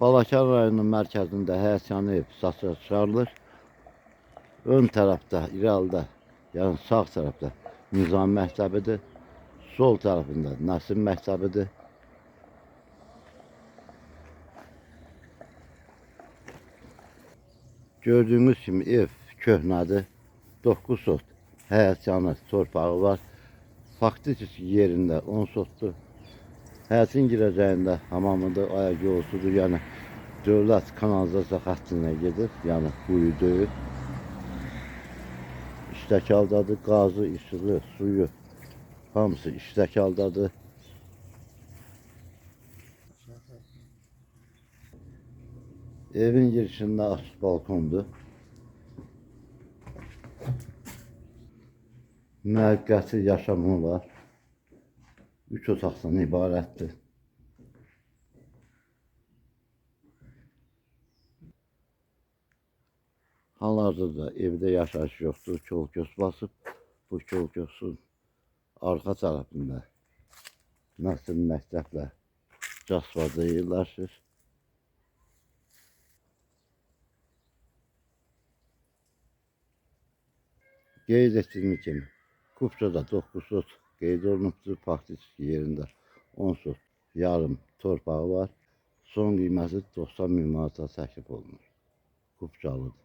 Balakən rayonunun mərkəzində həyətyanı ev satışa çıxarılır. Ön tərəfdə, irəlidə, yəni sağ tərəfdə Nizami məktəbidir. Sol tərəfində Nəsim məktəbidir. Gördüyünüz kimi ev köhnədir. 9 sot həyətyanı torpağı var. Faktiki yerində 10 sotdur. Həyətin girəcəyində hamamıdır, ayaq yolusudur. Yəni dövlət kanalizasiya xəttinə gedir. Yəni quyu deyil. İstəkaldadır, qazı, işığı, suyu hamısı istəkaldadır. Evin girişində açıq balkondur. Müvəqqəti yaşamı var. 3 otaqdan ibarətdir. Hal-hazırda evdə yaşayış yoxdur, kol-kös basıb. Bu kol-kösün arxa tərəfində Nəsim məktəblə Casvada yerləşir. Qeyd etdiyim kimi, Kupçada 9 sot qeyd olunubdur, faktiki yerində 10 sot yarım torpağı var. Son qiyməti 90 min manata təklif olunur. Kupçalıdır.